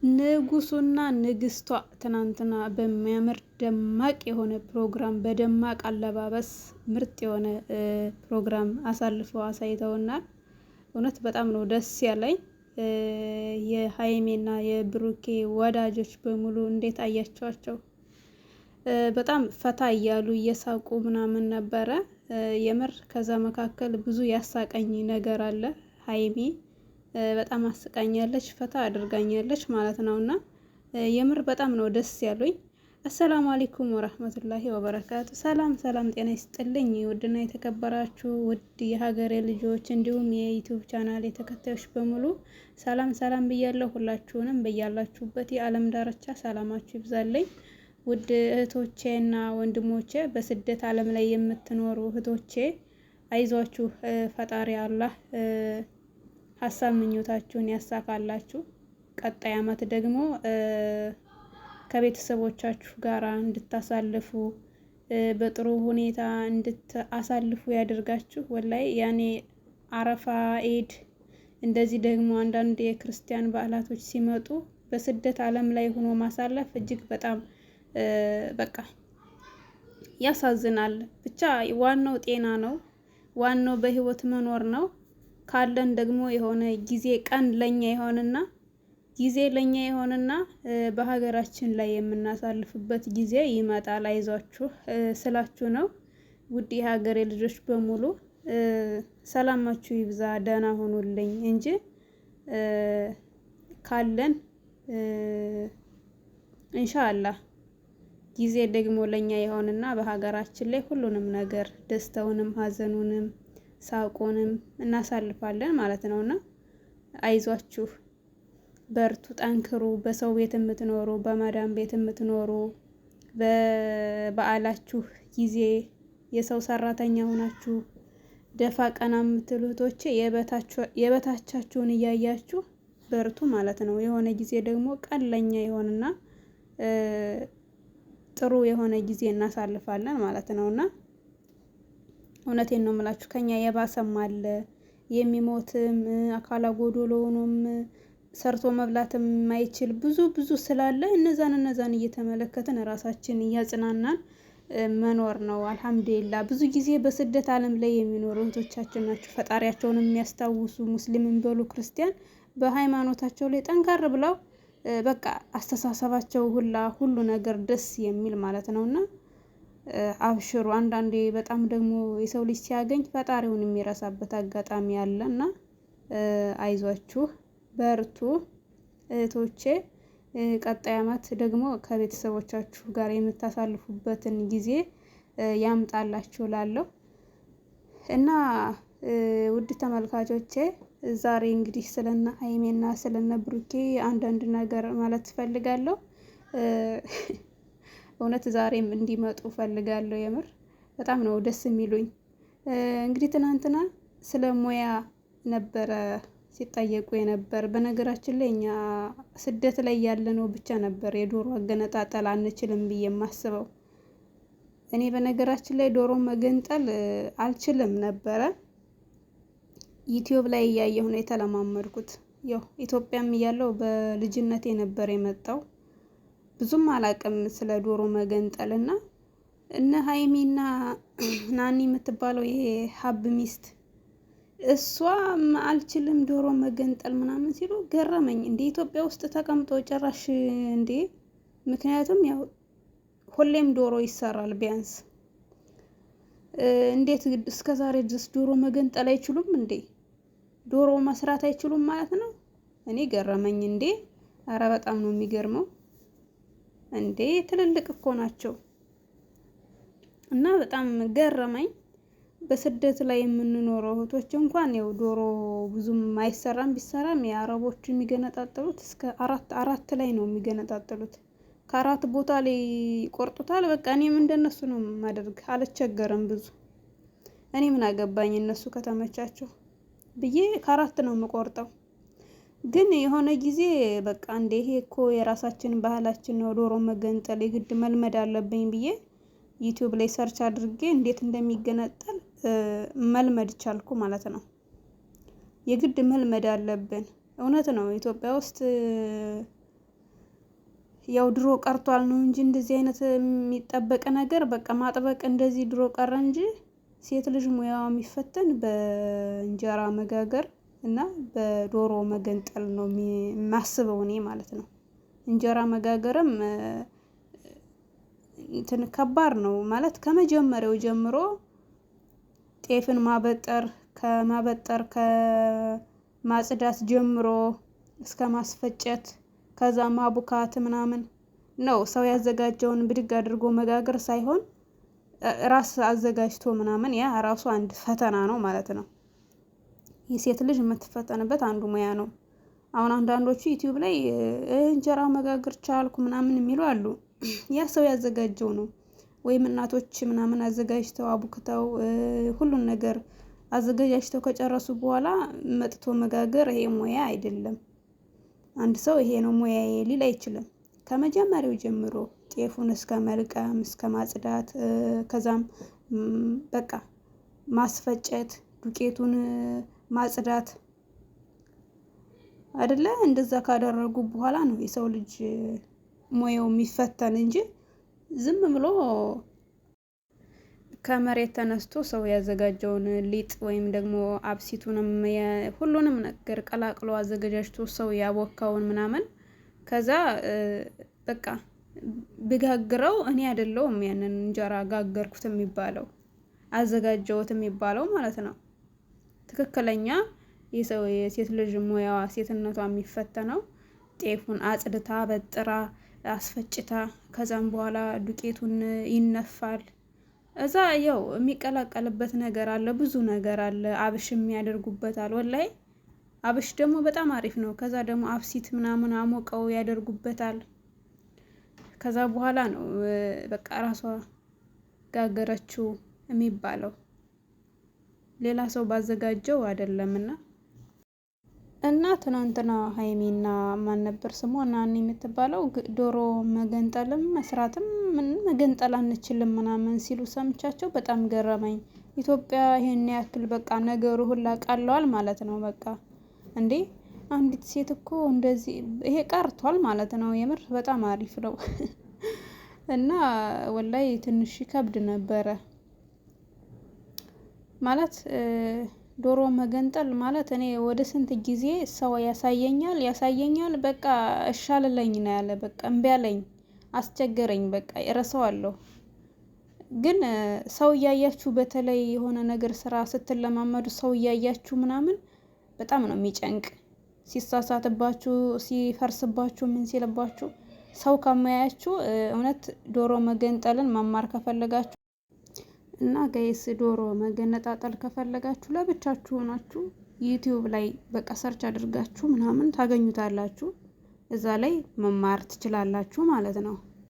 ንጉሱና ንግስቷ ትናንትና በሚያምር ደማቅ የሆነ ፕሮግራም በደማቅ አለባበስ ምርጥ የሆነ ፕሮግራም አሳልፈው አሳይተውናል። እውነት በጣም ነው ደስ ያለኝ። የሀይሜና የብሩኬ ወዳጆች በሙሉ እንዴት አያቸዋቸው? በጣም ፈታ እያሉ እየሳቁ ምናምን ነበረ። የምር ከዛ መካከል ብዙ ያሳቀኝ ነገር አለ። ሀይሜ በጣም አስቃኛለች፣ ፈታ አድርጋኛለች ማለት ነው። እና የምር በጣም ነው ደስ ያሉኝ። አሰላሙ አለይኩም ወራህመቱላሂ ወበረካቱ። ሰላም ሰላም፣ ጤና ይስጥልኝ ውድና የተከበራችሁ ውድ የሀገሬ ልጆች እንዲሁም የዩቲዩብ ቻናል የተከታዮች በሙሉ ሰላም ሰላም ብያለሁ። ሁላችሁንም በያላችሁበት የዓለም ዳርቻ ሰላማችሁ ይብዛልኝ። ውድ እህቶቼና ወንድሞቼ በስደት ዓለም ላይ የምትኖሩ እህቶቼ አይዟችሁ፣ ፈጣሪ አላህ ሀሳብ ምኞታችሁን ያሳካላችሁ። ቀጣይ አመት ደግሞ ከቤተሰቦቻችሁ ጋር እንድታሳልፉ በጥሩ ሁኔታ እንድታሳልፉ ያደርጋችሁ። ወላይ ያኔ አረፋ፣ ኢድ እንደዚህ ደግሞ አንዳንድ የክርስቲያን በዓላቶች ሲመጡ በስደት ዓለም ላይ ሆኖ ማሳለፍ እጅግ በጣም በቃ ያሳዝናል። ብቻ ዋናው ጤና ነው፣ ዋናው በህይወት መኖር ነው። ካለን ደግሞ የሆነ ጊዜ ቀን ለኛ ይሆንና በሀገራችን ላይ የምናሳልፍበት ጊዜ ይመጣል። አይዟችሁ ስላችሁ ነው። ውድ የሀገሬ ልጆች በሙሉ ሰላማችሁ ይብዛ፣ ደህና ሆኑልኝ እንጂ ካለን ኢንሻአላህ ጊዜ ደግሞ ለኛ ይሆንና በሀገራችን ላይ ሁሉንም ነገር ደስታውንም ሀዘኑንም ሳቁንም እናሳልፋለን ማለት ነውና አይዟችሁ፣ በርቱ፣ ጠንክሩ። በሰው ቤት የምትኖሩ፣ በማዳም ቤት የምትኖሩ፣ በበዓላችሁ ጊዜ የሰው ሰራተኛ ሆናችሁ ደፋ ቀና የምትሉ እህቶቼ የበታቻችሁን እያያችሁ በርቱ ማለት ነው። የሆነ ጊዜ ደግሞ ቀለኛ ይሆንና ጥሩ የሆነ ጊዜ እናሳልፋለን ማለት ነውና እውነቴን ነው የምላችሁ። ከኛ የባሰም አለ፣ የሚሞትም አካለ ጎዶሎ ሆኖም ሰርቶ መብላትም የማይችል ብዙ ስላለ እነዛን እየተመለከትን ራሳችን እያጽናናን መኖር ነው። አልሐምዱሊላህ ብዙ ጊዜ በስደት ዓለም ላይ የሚኖሩ እህቶቻችን ናቸው ፈጣሪያቸውን የሚያስታውሱ። ሙስሊምን በሉ ክርስቲያን በሃይማኖታቸው ላይ ጠንካር ብለው በቃ አስተሳሰባቸው ሁሉ ነገር ደስ የሚል ማለት ነውና አብሽሩ። አንዳንዴ በጣም ደግሞ የሰው ልጅ ሲያገኝ ፈጣሪውን የሚረሳበት አጋጣሚ አለና አይዟችሁ፣ በርቱ እህቶቼ። ቀጣይ አመት ደግሞ ከቤተሰቦቻችሁ ጋር የምታሳልፉበትን ጊዜ ያምጣላችሁ እላለሁ። እና ውድ ተመልካቾቼ ዛሬ እንግዲህ ስለነ ሀይሜና ስለነ ብሩኬ አንዳንድ ነገር ማለት ፈልጋለሁ። እውነት ዛሬም እንዲመጡ ፈልጋለሁ። የምር በጣም ነው ደስ የሚሉኝ። እንግዲህ ትናንትና ስለ ሙያ ነበረ ሲጠየቁ የነበር። በነገራችን ላይ እኛ ስደት ላይ ያለነው ብቻ ነበር የዶሮ አገነጣጠል አንችልም ብዬ የማስበው። እኔ በነገራችን ላይ ዶሮ መገንጠል አልችልም ነበረ። ዩቲዩብ ላይ እያየሁ ነው የተለማመድኩት። ያው ኢትዮጵያም እያለሁ በልጅነቴ ነበር የመጣው። ብዙም አላቅም ስለ ዶሮ መገንጠል እና እነ ሀይሚና ናኒ የምትባለው ይሄ ሀብ ሚስት እሷም አልችልም ዶሮ መገንጠል ምናምን ሲሉ ገረመኝ። እንደ ኢትዮጵያ ውስጥ ተቀምጦ ጭራሽ እንዴ! ምክንያቱም ያው ሁሌም ዶሮ ይሰራል ቢያንስ። እንዴት እስከዛሬ ድረስ ዶሮ መገንጠል አይችሉም እንዴ? ዶሮ መስራት አይችሉም ማለት ነው? እኔ ገረመኝ እንዴ! አረ በጣም ነው የሚገርመው እንዴ! ትልልቅ እኮ ናቸው። እና በጣም ገረመኝ። በስደት ላይ የምንኖረው እህቶች እንኳን ያው ዶሮ ብዙም አይሰራም፣ ቢሰራም የአረቦቹ የሚገነጣጥሉት እስከ አራት ላይ ነው የሚገነጣጥሉት። ከአራት ቦታ ላይ ቆርጡታል። በቃ እኔም እንደነሱ ነው ማደርግ፣ አልቸገርም ብዙ። እኔ ምን አገባኝ እነሱ ከተመቻቸው ብዬ ከአራት ነው የምቆርጠው። ግን የሆነ ጊዜ በቃ እንደ ይሄ እኮ የራሳችን ባህላችን ነው ዶሮ መገንጠል፣ የግድ መልመድ አለብኝ ብዬ ዩቲዩብ ላይ ሰርች አድርጌ እንዴት እንደሚገነጠል መልመድ ቻልኩ ማለት ነው። የግድ መልመድ አለብን። እውነት ነው ኢትዮጵያ ውስጥ ያው ድሮ ቀርቷል ነው እንጂ እንደዚህ አይነት የሚጠበቅ ነገር በቃ ማጥበቅ እንደዚህ ድሮ ቀረ እንጂ ሴት ልጅ ሙያዋ የሚፈተን በእንጀራ መጋገር እና በዶሮ መገንጠል ነው የማስበው እኔ ማለት ነው። እንጀራ መጋገርም እንትን ከባድ ነው ማለት ከመጀመሪያው ጀምሮ ጤፍን ከማበጠር ከማጽዳት ጀምሮ እስከ ማስፈጨት ከዛ ማቡካት ምናምን ነው። ሰው ያዘጋጀውን ብድግ አድርጎ መጋገር ሳይሆን ራስ አዘጋጅቶ ምናምን ያ ራሱ አንድ ፈተና ነው ማለት ነው። የሴት ልጅ የምትፈተንበት አንዱ ሙያ ነው። አሁን አንዳንዶቹ ዩቲዩብ ላይ እንጀራ መጋገር ቻልኩ ምናምን የሚሉ አሉ። ያ ሰው ያዘጋጀው ነው። ወይም እናቶች ምናምን አዘጋጅተው አቡክተው ሁሉን ነገር አዘጋጅተው ከጨረሱ በኋላ መጥቶ መጋገር ይሄ ሙያ አይደለም። አንድ ሰው ይሄ ነው ሙያዬ ሊል አይችልም። ከመጀመሪያው ጀምሮ ጤፉን እስከ መልቀም እስከ ማጽዳት ከዛም በቃ ማስፈጨት ዱቄቱን ማጽዳት አይደለ? እንደዛ ካደረጉ በኋላ ነው የሰው ልጅ ሙያው የሚፈተን እንጂ ዝም ብሎ ከመሬት ተነስቶ ሰው ያዘጋጀውን ሊጥ ወይም ደግሞ አብሲቱንም ሁሉንም ነገር ቀላቅሎ አዘጋጅቶ ሰው ያቦካውን ምናምን ከዛ በቃ ብጋግረው እኔ አይደለሁም ያንን እንጀራ ጋገርኩት የሚባለው አዘጋጀሁት የሚባለው ማለት ነው። ትክክለኛ የሴት ልጅ ሙያዋ ሴትነቷ የሚፈተነው ጤፉን አጽድታ በጥራ አስፈጭታ ከዛም በኋላ ዱቄቱን ይነፋል። እዛ ያው የሚቀላቀልበት ነገር አለ፣ ብዙ ነገር አለ። አብሽም ያደርጉበታል። ወላይ አብሽ ደግሞ በጣም አሪፍ ነው። ከዛ ደግሞ አብሲት ምናምን አሞቀው ያደርጉበታል። ከዛ በኋላ ነው በቃ ራሷ ጋገረችው የሚባለው ሌላ ሰው ባዘጋጀው አይደለምና። እና ትናንትና ሀይሚና ማን ነበር ስሟ ናኒ የምትባለው ዶሮ መገንጠልም መስራትም ምን መገንጠል አንችልም ምናምን ሲሉ ሰምቻቸው በጣም ገረመኝ። ኢትዮጵያ ይሄን ያክል በቃ ነገሩ ሁላ ቀለዋል ማለት ነው። በቃ እንዴ አንዲት ሴት እኮ እንደዚህ ይሄ ቀርቷል ማለት ነው። የምር በጣም አሪፍ ነው። እና ወላይ ትንሽ ይከብድ ነበረ ማለት ዶሮ መገንጠል ማለት እኔ ወደ ስንት ጊዜ ሰው ያሳየኛል በቃ እሻልለኝ ነው ያለ በቃ እምቢ አለኝ፣ አስቸገረኝ፣ በቃ እረሳዋለሁ። ግን ሰው እያያችሁ በተለይ የሆነ ነገር ስራ ስትለማመዱ ሰው እያያችሁ ምናምን በጣም ነው የሚጨንቅ። ሲሳሳትባችሁ፣ ሲፈርስባችሁ፣ ምን ሲልባችሁ ሰው ከማያችሁ እውነት ዶሮ መገንጠልን መማር ከፈለጋችሁ እና ጋይስ ዶሮ መገነጣጠል ከፈለጋችሁ ለብቻችሁ ሆናችሁ ዩቲዩብ ላይ በቃ ሰርች አድርጋችሁ ምናምን ታገኙታላችሁ። እዛ ላይ መማር ትችላላችሁ ማለት ነው።